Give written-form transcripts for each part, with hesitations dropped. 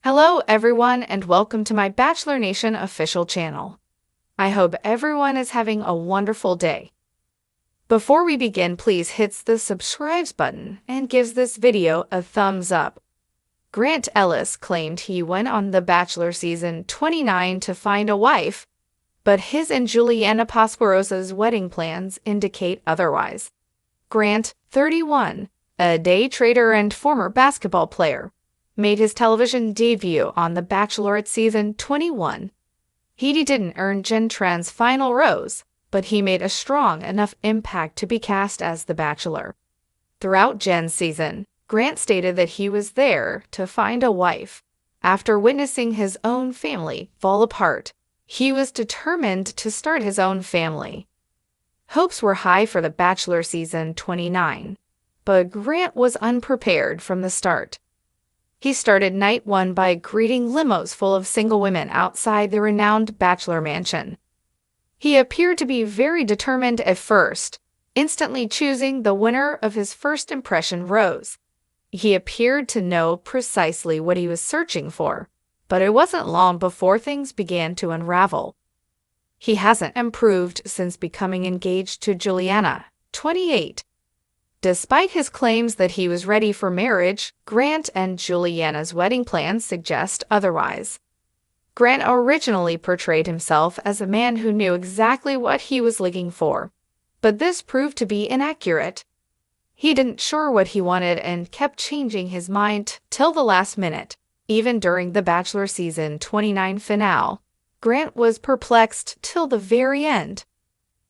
Hello everyone and welcome to my Bachelor Nation official channel. I hope everyone is having a wonderful day. Before we begin, please hit the subscribe button and give this video a thumbs up. Grant Ellis claimed he went on The Bachelor season 29 to find a wife, but his and Juliana Pasquarosa's wedding plans indicate otherwise. Grant, 31, a day trader and former basketball player, made his television debut on The Bachelor season 21. He didn't earn Jen Tran's final rose, but he made a strong enough impact to be cast as The Bachelor. Throughout Jen's season, Grant stated that he was there to find a wife. After witnessing his own family fall apart, he was determined to start his own family. Hopes were high for The Bachelor season 29, but Grant was unprepared from the start. He started night one by greeting limos full of single women outside the renowned Bachelor mansion. He appeared to be very determined at first, instantly choosing the winner of his first impression rose. He appeared to know precisely what he was searching for, but it wasn't long before things began to unravel. He hasn't improved since becoming engaged to Juliana, 28. Despite his claims that he was ready for marriage, Grant and Juliana's wedding plans suggest otherwise. Grant originally portrayed himself as a man who knew exactly what he was looking for, but this proved to be inaccurate. He didn't sure what he wanted and kept changing his mind till the last minute. Even during the Bachelor season 29 finale, Grant was perplexed till the very end.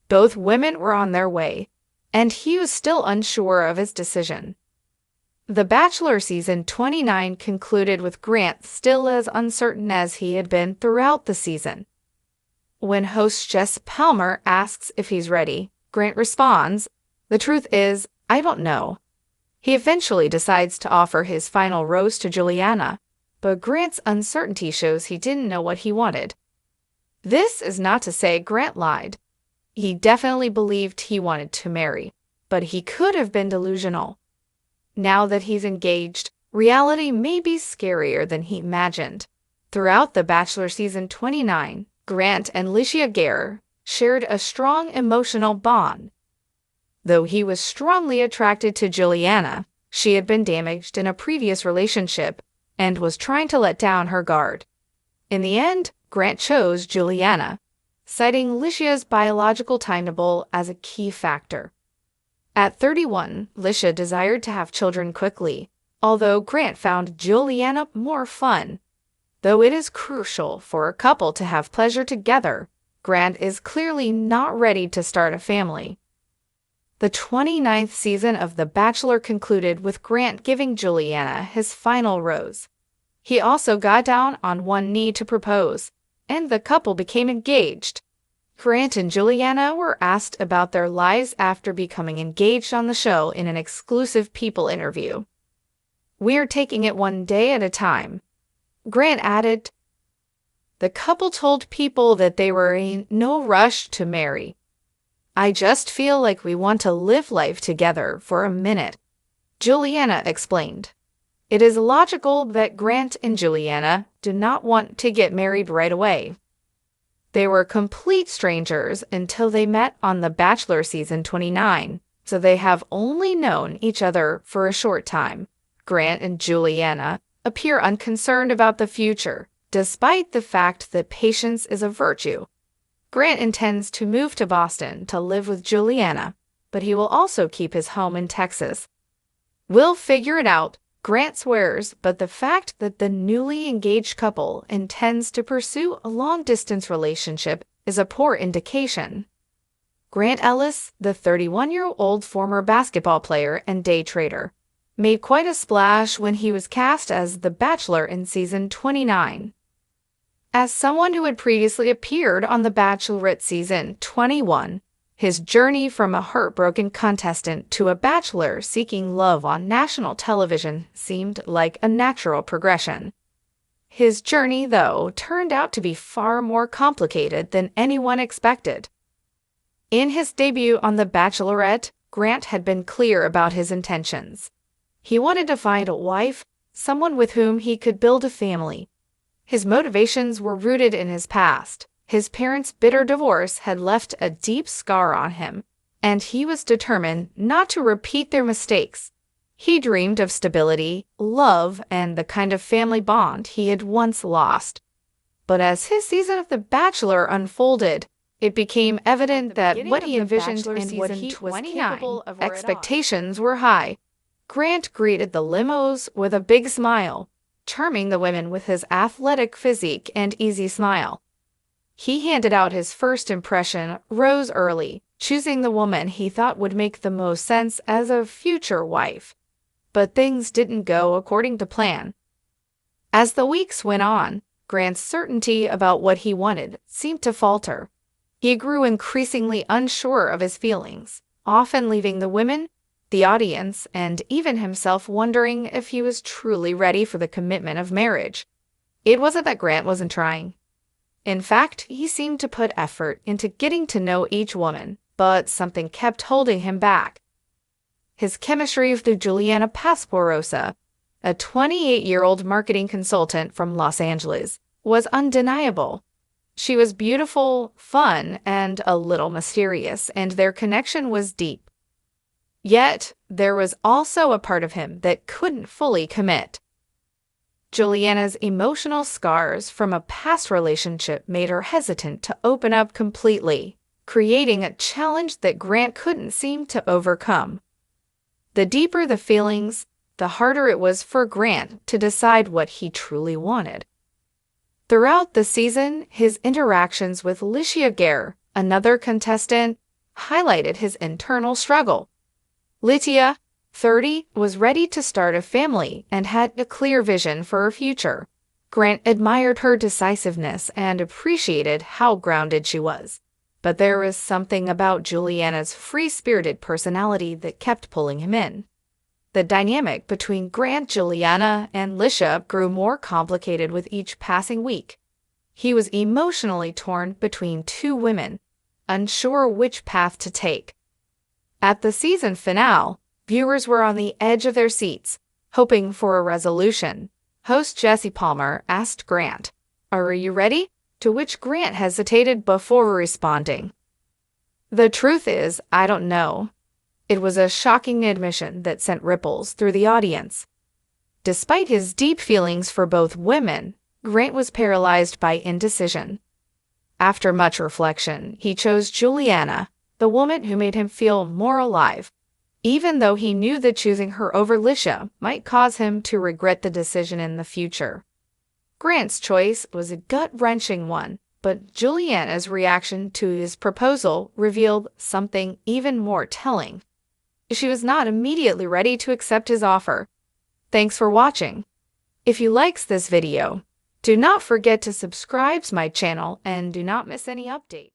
Both women were on their way, and he was still unsure of his decision. The Bachelor season 29 concluded with Grant still as uncertain as he had been throughout the season. When host Jess Palmer asks if he's ready, Grant responds, "The truth is, I don't know." He eventually decides to offer his final rose to Juliana, but Grant's uncertainty shows he didn't know what he wanted. This is not to say Grant lied. He definitely believed he wanted to marry, but he could have been delusional. Now that he's engaged, reality may be scarier than he imagined. Throughout The Bachelor season 29, Grant and Licia Gare shared a strong emotional bond. Though he was strongly attracted to Juliana, she had been damaged in a previous relationship and was trying to let down her guard. In the end, Grant chose Juliana, citing Licia's biological timetable as a key factor. At 31, Licia desired to have children quickly, although Grant found Juliana more fun. Though it is crucial for a couple to have pleasure together, Grant is clearly not ready to start a family. The 29th season of The Bachelor concluded with Grant giving Juliana his final rose. He also got down on one knee to propose, and the couple became engaged. Grant and Juliana were asked about their lives after becoming engaged on the show in an exclusive People interview. "We're taking it one day at a time," Grant added. The couple told People that they were in no rush to marry. "I just feel like we want to live life together for a minute," Juliana explained. It is logical that Grant and Juliana do not want to get married right away. They were complete strangers until they met on The Bachelor season 29, so they have only known each other for a short time. Grant and Juliana appear unconcerned about the future, despite the fact that patience is a virtue. Grant intends to move to Boston to live with Juliana, but he will also keep his home in Texas. "We'll figure it out," Grant swears, but the fact that the newly engaged couple intends to pursue a long-distance relationship is a poor indication. Grant Ellis, the 31-year-old former basketball player and day trader, made quite a splash when he was cast as The Bachelor in season 29. As someone who had previously appeared on The Bachelorette season 21, his journey from a heartbroken contestant to a bachelor seeking love on national television seemed like a natural progression. His journey, though, turned out to be far more complicated than anyone expected. In his debut on The Bachelorette, Grant had been clear about his intentions. He wanted to find a wife, someone with whom he could build a family. His motivations were rooted in his past. His parents' bitter divorce had left a deep scar on him, and he was determined not to repeat their mistakes. He dreamed of stability, love, and the kind of family bond he had once lost. But as his season of The Bachelor unfolded, it became evident that what he envisioned and what he was capable of expectations were high. Grant greeted the limos with a big smile, charming the women with his athletic physique and easy smile. He handed out his first impression rose early, choosing the woman he thought would make the most sense as a future wife. But things didn't go according to plan. As the weeks went on, Grant's certainty about what he wanted seemed to falter. He grew increasingly unsure of his feelings, often leaving the women, the audience, and even himself wondering if he was truly ready for the commitment of marriage. It wasn't that Grant wasn't trying. In fact, he seemed to put effort into getting to know each woman, but something kept holding him back. His chemistry with Juliana Pasquarosa, a 28-year-old marketing consultant from Los Angeles, was undeniable. She was beautiful, fun, and a little mysterious, and their connection was deep. Yet, there was also a part of him that couldn't fully commit. Juliana's emotional scars from a past relationship made her hesitant to open up completely, creating a challenge that Grant couldn't seem to overcome. The deeper the feelings, the harder it was for Grant to decide what he truly wanted. Throughout the season, his interactions with Licia Gare, another contestant, highlighted his internal struggle. Licia, 30, was ready to start a family and had a clear vision for her future. Grant admired her decisiveness and appreciated how grounded she was. But there was something about Juliana's free-spirited personality that kept pulling him in. The dynamic between Grant, Juliana, and Licia grew more complicated with each passing week. He was emotionally torn between two women, unsure which path to take. At the season finale, viewers were on the edge of their seats, hoping for a resolution. Host Jesse Palmer asked Grant, "Are you ready?" To which Grant hesitated before responding. "The truth is, I don't know." It was a shocking admission that sent ripples through the audience. Despite his deep feelings for both women, Grant was paralyzed by indecision. After much reflection, he chose Juliana, the woman who made him feel more alive, even though he knew that choosing her over Licia might cause him to regret the decision in the future. Grant's choice was a gut-wrenching one, but Juliana's reaction to his proposal revealed something even more telling. She was not immediately ready to accept his offer. Thanks for watching. If you liked this video, do not forget to subscribe to my channel and do not miss any updates.